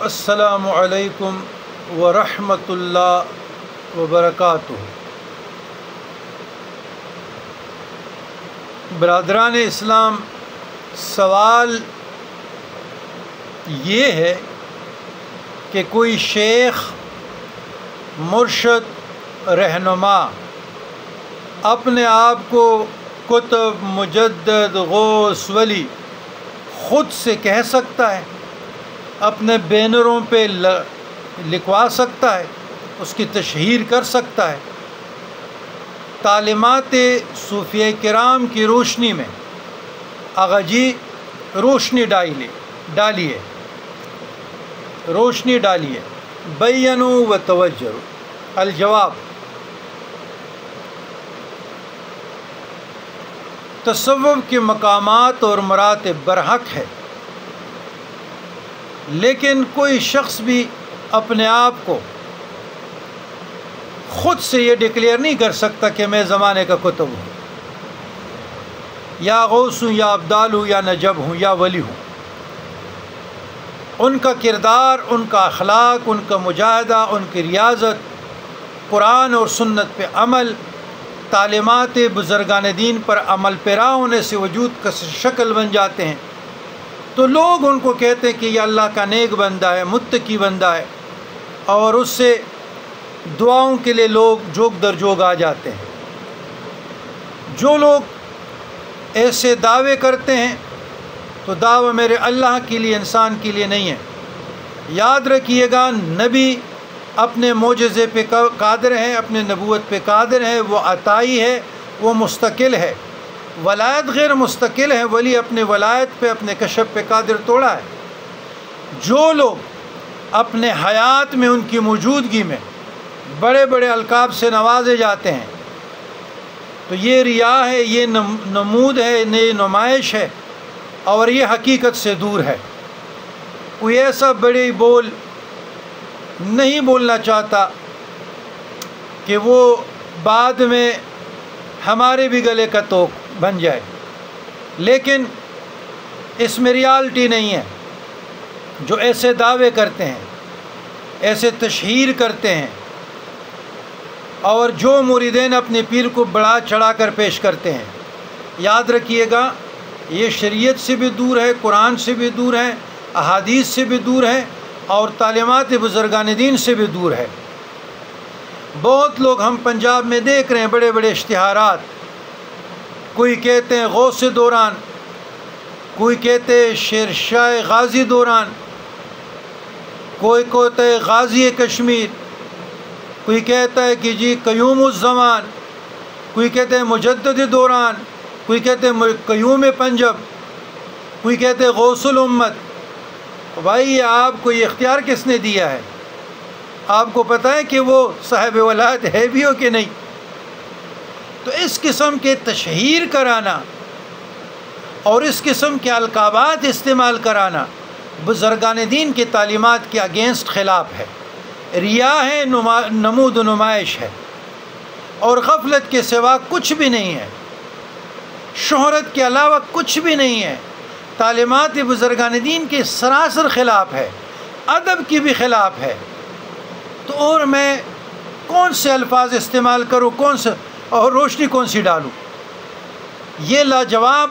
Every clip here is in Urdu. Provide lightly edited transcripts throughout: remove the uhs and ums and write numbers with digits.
السلام علیکم ورحمۃ اللہ وبرکاتہ۔ برادران اسلام، سوال یہ ہے کہ کوئی شیخ، مرشد، رہنما اپنے آپ کو کتب، مجدد، غوث، ولی خود سے کہہ سکتا ہے، اپنے بینروں پہ لکھوا سکتا ہے، اس کی تشہیر کر سکتا ہے؟ تعلیمات صوفیہ کرام کی روشنی میں آغا جی روشنی ڈالیے، روشنی ڈالیے۔ بینوا و توجہوا۔ الجواب: تصوف کے مقامات اور مراتب برحق ہے، لیکن کوئی شخص بھی اپنے آپ کو خود سے یہ ڈکلیئر نہیں کر سکتا کہ میں زمانے کا کتب ہوں، یا غوث ہوں، یا ابدال ہوں، یا نجب ہوں، یا ولی ہوں۔ ان کا کردار، ان کا اخلاق، ان کا مجاہدہ، ان کی ریاضت، قرآن اور سنت پہ عمل، تعلیمات بزرگان دین پر عمل پیرا ہونے سے وجود کا شکل بن جاتے ہیں، تو لوگ ان کو کہتے ہیں کہ یہ اللہ کا نیک بندہ ہے، متقی بندہ ہے، اور اس سے دعاؤں کے لیے لوگ جوگ در جوگ آ جاتے ہیں۔ جو لوگ ایسے دعوے کرتے ہیں تو دعویٰ میرے اللہ کے لیے، انسان کے لیے نہیں ہے۔ یاد رکھیے گا، نبی اپنے معجزے پہ قادر ہیں، اپنے نبوت پہ قادر ہیں، وہ عطائی ہے، وہ مستقل ہے۔ ولایت غیر مستقل ہے، ولی اپنے ولایت پہ، اپنے کشف پہ قادر توڑا ہے۔ جو لوگ اپنے حیات میں، ان کی موجودگی میں بڑے بڑے القاب سے نوازے جاتے ہیں، تو یہ ریا ہے، یہ نمود ہے، یہ نمائش ہے، اور یہ حقیقت سے دور ہے۔ کوئی ایسا بڑے بول نہیں بولنا چاہتا کہ وہ بعد میں ہمارے بھی گلے کا توق بن جائے، لیکن اس میں ریالٹی نہیں ہے۔ جو ایسے دعوے کرتے ہیں، ایسے تشہیر کرتے ہیں، اور جو مریدین اپنے پیر کو بڑھا چڑھا کر پیش کرتے ہیں، یاد رکھیے گا یہ شریعت سے بھی دور ہے، قرآن سے بھی دور ہے، احادیث سے بھی دور ہے، اور تعلیمات بزرگان دین سے بھی دور ہے۔ بہت لوگ ہم پنجاب میں دیکھ رہے ہیں بڑے بڑے اشتہارات، کوئی کہتے ہیں غوث دوران، کوئی کہتے ہیں شیر شاہ غازی دوران، کوئی کہتا ہے غازی کشمیر، کوئی کہتا ہے کہ جی قیوم الزمان، کوئی کہتے ہیں مجدد دوران، کوئی کہتے ہیں قیوم پنجاب، کوئی کہتے ہیں غوث الامت۔ بھائی آپ کو یہ اختیار کس نے دیا ہے؟ آپ کو پتہ ہے کہ وہ صاحب ولایت ہے بھی ہو کہ نہیں؟ تو اس قسم کے تشہیر کرانا اور اس قسم کے القابات استعمال کرانا بزرگان دین کی تعلیمات کے اگینسٹ خلاف ہے، ریا ہے، نمود و نمائش ہے، اور غفلت کے سوا کچھ بھی نہیں ہے، شہرت کے علاوہ کچھ بھی نہیں ہے۔ تعلیمات بزرگان دین کے سراسر خلاف ہے، ادب کی بھی خلاف ہے۔ تو اور میں کون سے الفاظ استعمال کروں، کون سے، اور روشنی کون سی ڈالوں؟ یہ لاجواب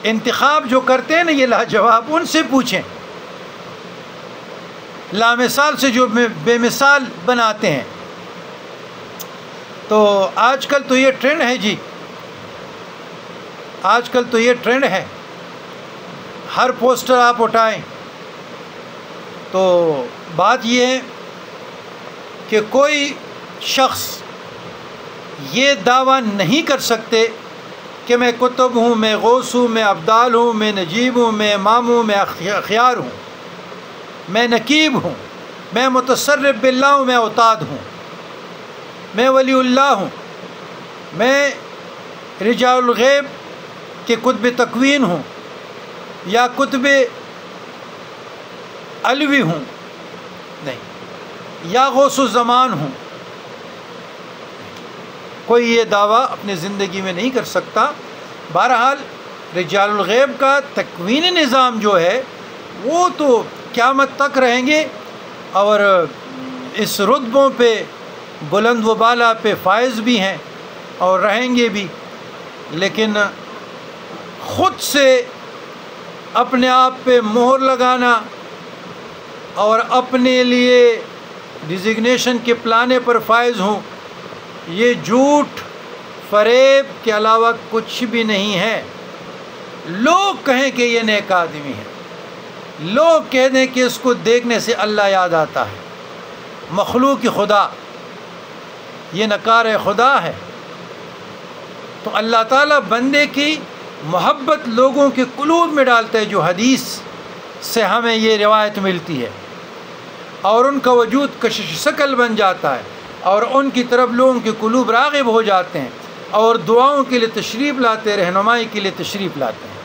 انتخاب جو کرتے ہیں نا، یہ لاجواب ان سے پوچھیں، لامثال سے جو بے مثال بناتے ہیں۔ تو آج کل تو یہ ٹرینڈ ہے جی، آج کل تو یہ ٹرینڈ ہے، ہر پوسٹر آپ اٹھائیں تو بات یہ ہے کہ کوئی شخص یہ دعویٰ نہیں کر سکتے کہ میں کتب ہوں، میں غوث ہوں، میں ابدال ہوں، میں نجیب ہوں، میں امام ہوں، میں اخیار ہوں، میں نقیب ہوں، میں متصرف باللہ ہوں، میں اوتاد ہوں، میں ولی اللہ ہوں، میں رجال الغیب کے قطب تکوین ہوں، یا قطب علوی ہوں، نہیں، یا غوث الزمان ہوں۔ کوئی یہ دعویٰ اپنی زندگی میں نہیں کر سکتا۔ بہرحال رجال الغیب کا تکوینی نظام جو ہے وہ تو قیامت تک رہیں گے اور اس رتبوں پہ بلند و بالا پہ فائز بھی ہیں اور رہیں گے بھی، لیکن خود سے اپنے آپ پہ مہر لگانا اور اپنے لیے ڈیزگنیشن کے پلانے پر فائز ہوں، یہ جھوٹ فریب کے علاوہ کچھ بھی نہیں ہے۔ لوگ کہیں کہ یہ نیک آدمی ہے، لوگ کہہ دیں کہ اس کو دیکھنے سے اللہ یاد آتا ہے، مخلوق خدا، یہ نکار خدا ہے۔ تو اللہ تعالیٰ بندے کی محبت لوگوں کے قلوب میں ڈالتا ہے، جو حدیث سے ہمیں یہ روایت ملتی ہے، اور ان کا وجود کشش شکل بن جاتا ہے اور ان کی طرف لوگوں کے قلوب راغب ہو جاتے ہیں اور دعاؤں کے لیے تشریف لاتے ہیں، رہنمائی کے لیے تشریف لاتے ہیں۔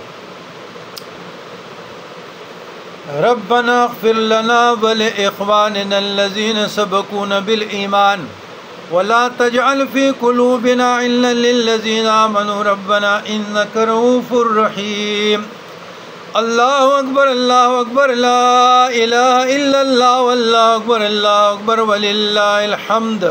ربنا اغفر لنا ولإخواننا الذين سبقونا بالإيمان ولا تجعل في قلوبنا غلا للذين آمنوا ربنا إنك رؤوف رحيم۔ اللہ اکبر لا الہ الا اللہ واللہ اکبر وللہ الحمد۔